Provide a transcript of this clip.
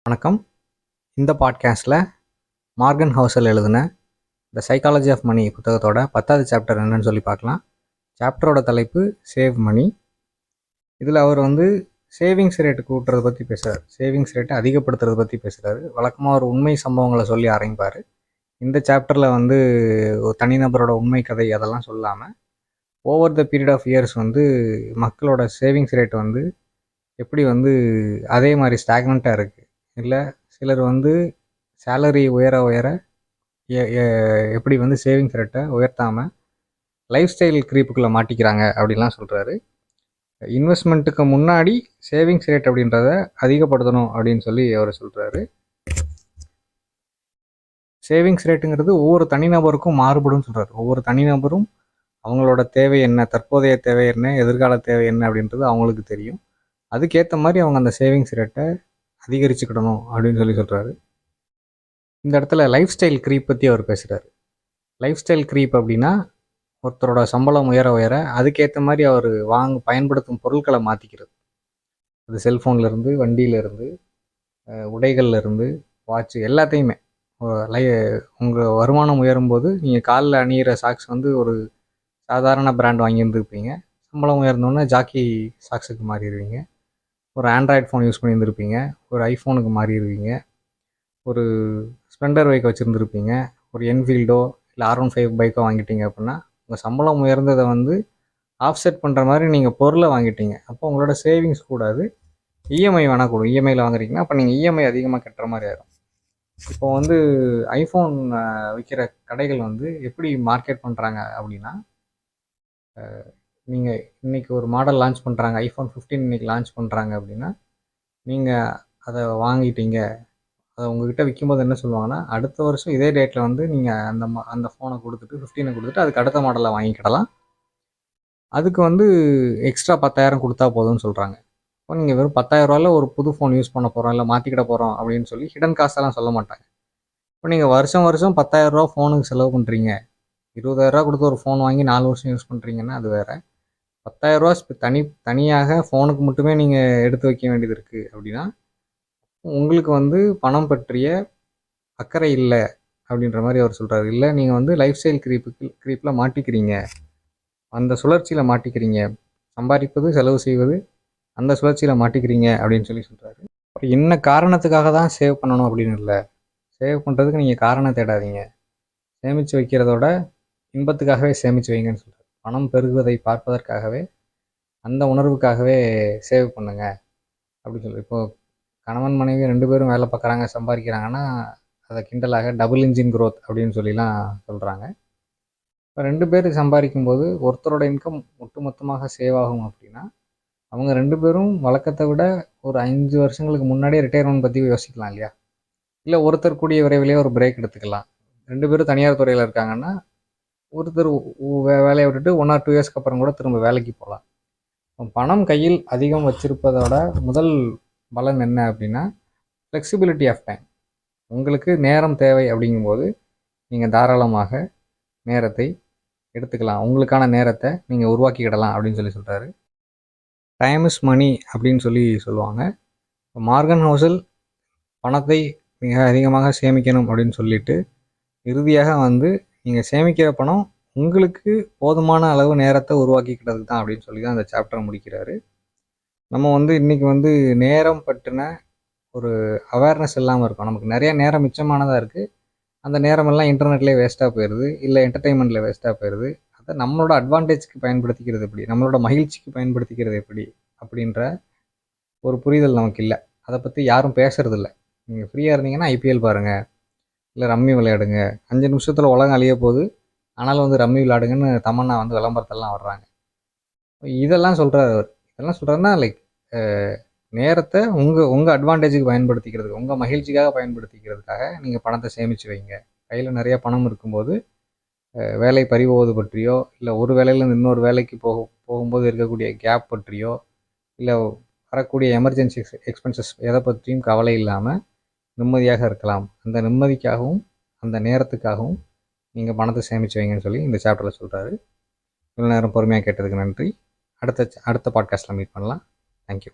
வணக்கம். இந்த பாட்காஸ்ட்டில் மார்கன் ஹவுசல் எழுதின த சைக்காலஜி ஆஃப் மணி புத்தகத்தோட 10வது சாப்டர் என்னன்னு சொல்லி பார்க்கலாம். சாப்டரோட தலைப்பு சேவ் மணி. இதில் அவர் சேவிங்ஸ் ரேட்டு கூட்டுறதை பற்றி பேசுகிறார், சேவிங்ஸ் ரேட்டை அதிகப்படுத்துறதை பற்றி பேசுகிறாரு. வழக்கமாக ஒரு உண்மை சம்பவங்களை சொல்லி ஆரம்பிப்பார். இந்த சாப்டரில் ஒரு தனிநபரோட உண்மை கதை அதெல்லாம் சொல்லாமல் over the period of years மக்களோட சேவிங்ஸ் ரேட் எப்படி அதே மாதிரி ஸ்டாக்னண்ட்டாக இருக்குது, இல்லை சிலர் சேலரி உயர உயர எப்படி சேவிங்ஸ் ரேட்டை உயர்த்தாமல் லைஃப் ஸ்டைல் க்ரீப்புக்குள்ளே மாட்டிக்கிறாங்க அப்படின்லாம் சொல்கிறாரு. இன்வெஸ்ட்மெண்ட்டுக்கு முன்னாடி சேவிங்ஸ் ரேட் அப்படின்றத அதிகப்படுத்தணும் அப்படின்னு சொல்லி அவர் சொல்கிறாரு. சேவிங்ஸ் ரேட்டுங்கிறது ஒவ்வொரு தனிநபருக்கும் மாறுபடும் சொல்கிறார். ஒவ்வொரு தனிநபரும் அவங்களோட தேவை என்ன, தற்போதைய தேவை என்ன, எதிர்கால தேவை என்ன அப்படின்றது அவங்களுக்கு தெரியும். அதுக்கேற்ற மாதிரி அவங்க அந்த சேவிங்ஸ் ரேட்டை அதிகரிச்சுக்கிடணும் அப்படின்னு சொல்லி சொல்கிறாரு. இந்த இடத்துல லைஃப் ஸ்டைல் க்ரீப் பற்றி அவர் பேசுகிறார். லைஃப் ஸ்டைல் க்ரீப் அப்படின்னா ஒருத்தரோட சம்பளம் உயர உயர அதுக்கேற்ற மாதிரி அவர் பயன்படுத்தும் பொருட்களை மாற்றிக்கிறது. அது செல்ஃபோன்லேருந்து, வண்டியிலேருந்து, உடைகள்லேருந்து, வாட்சு, எல்லாத்தையுமே. உங்கள் வருமானம் உயரும்போது நீங்கள் காலில் அணிகிற சாக்ஸ் ஒரு சாதாரண பிராண்ட் வாங்கியிருந்துருப்பீங்க. சம்பளம் உயர்ந்தோன்னே ஜாக்கி சாக்ஸுக்கு மாறிடுவீங்க. ஒரு ஆண்ட்ராய்ட் ஃபோன் யூஸ் பண்ணியிருந்துருப்பீங்க, ஒரு ஐஃபோனுக்கு மாறிடுவீங்க. ஒரு ஸ்ப்ளெண்டர் பைக் வச்சுருந்துருப்பீங்க, ஒரு என்ஃபீல்டோ இல்லை R15 பைக்கோ வாங்கிட்டீங்க அப்படின்னா உங்கள் சம்பளம் உயர்ந்ததை ஆஃப்செட் பண்ணுற மாதிரி நீங்கள் பொருளை வாங்கிட்டீங்க. அப்போ உங்களோட சேவிங்ஸ் கூடாது, இஎம்ஐ வேணால் கூடும். இஎம்ஐயில் வாங்குறீங்கன்னா அப்போ நீங்கள் இஎம்ஐ அதிகமாக கட்டுற மாதிரி ஆகிடும். இப்போ ஐஃபோன் விற்கிற கடைகள் எப்படி மார்க்கெட் பண்ணுறாங்க அப்படின்னா, நீங்கள் இன்றைக்கி ஒரு மாடல் லான்ச் பண்ணுறாங்க, ஐஃபோன் 15 இன்றைக்கி லான்ச் பண்ணுறாங்க அப்படின்னா, நீங்கள் அதை வாங்கிட்டீங்க, அதை உங்கள்கிட்ட விற்கும்போது என்ன சொல்லுவாங்கன்னா, அடுத்த வருஷம் இதே டேட்டில் நீங்கள் அந்த ஃபோனை கொடுத்துட்டு 15 கொடுத்துட்டு அதுக்கு அடுத்த மாடலை வாங்கிக்கிடலாம், அதுக்கு எக்ஸ்ட்ரா 10,000 கொடுத்தா போதும்னு சொல்கிறாங்க. இப்போ நீங்கள் வெறும் 10,000 ஒரு புது ஃபோன் யூஸ் பண்ண போகிறோம், இல்லை மாற்றிக்கிட போகிறோம் அப்படின்னு சொல்லி ஹிடன் காசெல்லாம் சொல்ல மாட்டாங்க. இப்போ நீங்கள் வருஷம் 10,000 ஃபோனுக்கு செலவு பண்ணுறீங்க, 20,000 கொடுத்து ஒரு ஃபோன் வாங்கி 4 வருஷம் யூஸ் பண்ணுறீங்கன்னா அது வேறு. 10,000 தனியாக ஃபோனுக்கு மட்டுமே நீங்கள் எடுத்து வைக்க வேண்டியது இருக்குது அப்படின்னா உங்களுக்கு பணம் பற்றிய அக்கறை இல்லை அப்படின்ற மாதிரி அவர் சொல்கிறார். இல்லை, நீங்கள் லைஃப் ஸ்டைல் க்ரீப்பில் மாட்டிக்கிறீங்க, அந்த சுழற்சியில் மாட்டிக்கிறீங்க, சம்பாதிப்பது செலவு செய்வது அந்த சுழற்சியில் மாட்டிக்கிறீங்க அப்படின்னு சொல்லி சொல்கிறாரு. என்ன காரணத்துக்காக தான் சேவ் பண்ணணும் அப்படின்னு இல்லை, சேவ் பண்ணுறதுக்கு நீங்கள் காரணம் தேடாதீங்க, சேமித்து வைக்கிறதோட இன்பத்துக்காகவே சேமித்து வைங்கன்னு சொல்கிறார். பணம் பெருகுவதை பார்ப்பதற்காகவே, அந்த உணர்வுக்காகவே சேவ் பண்ணுங்க அப்படின்னு சொல்லி. இப்போது கணவன் மனைவி 2 பேரும் வேலை பார்க்குறாங்க, சம்பாதிக்கிறாங்கன்னா அதை கிண்டலாக டபுள் இன்ஜின் க்ரோத் அப்படின்னு சொல்லிலாம் சொல்கிறாங்க. இப்போ 2 பேர் சம்பாதிக்கும்போது ஒருத்தரோட இன்கம் ஒட்டுமொத்தமாக சேவ் ஆகும் அப்படின்னா அவங்க 2 பேரும் வழக்கத்தை விட ஒரு 5 வருஷங்களுக்கு முன்னாடியே ரிட்டையர்மெண்ட் பற்றி யோசிக்கலாம் இல்லையா? இல்லை ஒருத்தர் கூடிய விரைவிலேயே ஒரு பிரேக் எடுத்துக்கலாம். 2 பேரும் தனியார் துறையில் இருக்காங்கன்னா ஒருத்தர் வேலையை விட்டுட்டு 1 or 2 இயர்ஸ்க்கு அப்புறம் கூட திரும்ப வேலைக்கு போகலாம். பணம் கையில் அதிகம் வச்சுருப்பதோட முதல் பலன் என்ன அப்படின்னா ஃப்ளெக்சிபிலிட்டி ஆஃப் டைம். உங்களுக்கு நேரம் தேவை அப்படிங்கும்போது நீங்கள் தாராளமாக நேரத்தை எடுத்துக்கலாம், உங்களுக்கான நேரத்தை நீங்கள் உருவாக்கிக்கிடலாம் அப்படின்னு சொல்லி சொல்கிறாரு. டைம் இஸ் மணி அப்படின்னு சொல்லி சொல்லுவாங்க. மார்கன் ஹவுசல் பணத்தை மிக அதிகமாக சேமிக்கணும் அப்படின்னு சொல்லிட்டு இறுதியாக நீங்கள் சேமிக்கிற பணம் உங்களுக்கு போதுமான அளவு நேரத்தை உருவாக்கிக்கிட்டது தான் அப்படின்னு சொல்லி தான் அந்த சாப்டரை முடிக்கிறாரு. நம்ம இன்றைக்கி நேரம் பற்றின ஒரு அவேர்னஸ் இல்லாமல் இருக்கும். நமக்கு நிறைய நேரம் மிச்சமானதாக இருக்குது, அந்த நேரமெல்லாம் இன்டர்நெட்லேயே வேஸ்ட்டாக போயிடுது, இல்லை என்டர்டெயின்மெண்ட்டில் வேஸ்ட்டாக போயிடுது. அதை நம்மளோட அட்வான்டேஜ்க்கு பயன்படுத்திக்கிறது எப்படி, நம்மளோட மகிழ்ச்சிக்கு பயன்படுத்திக்கிறது எப்படி அப்படின்ற ஒரு புரிதல் நமக்கு இல்லை. அதை பற்றி யாரும் பேசுறதில்ல. நீங்கள் ஃப்ரீயாக இருந்தீங்கன்னா ஐபிஎல் பாருங்கள், இல்லை ரம்மி விளையாடுங்க, 5 நிமிஷத்தில் உலகம் அழிய போகுது, ஆனாலும் ரம்மி விளையாடுங்கன்னு தமன்னா விளம்பரத்தெல்லாம் வர்றாங்க. இதெல்லாம் சொல்கிறார் அவர். இதெல்லாம் சொல்கிறாருன்னா லைக் நேரத்தை உங்கள் அட்வான்டேஜுக்கு பயன்படுத்திக்கிறதுக்கு, உங்கள் மகிழ்ச்சிக்காக பயன்படுத்திக்கிறதுக்காக நீங்கள் பணத்தை சேமித்து வைங்க. கையில் நிறைய பணம் இருக்கும்போது வேலை பறிபோவது பற்றியோ, இல்லை ஒரு வேலையிலேருந்து இன்னொரு வேலைக்கு போகும்போது இருக்கக்கூடிய கேப் பற்றியோ, இல்லை வரக்கூடிய எமர்ஜென்சி எக்ஸ்பென்சஸ் எதை பற்றியும் கவலை இல்லாமல் நிம்மதியாக இருக்கலாம். அந்த நிம்மதிக்காகவும் அந்த நேரத்துக்காகவும் நீங்கள் பணத்தை சேமித்து வைங்கன்னு சொல்லி இந்த சாப்டரில் சொல்கிறாரு. இவ்வளோ நேரம் பொறுமையாக கேட்டதுக்கு நன்றி. அடுத்த பாட்காஸ்ட்டில் மீட் பண்ணலாம். தேங்க்யூ.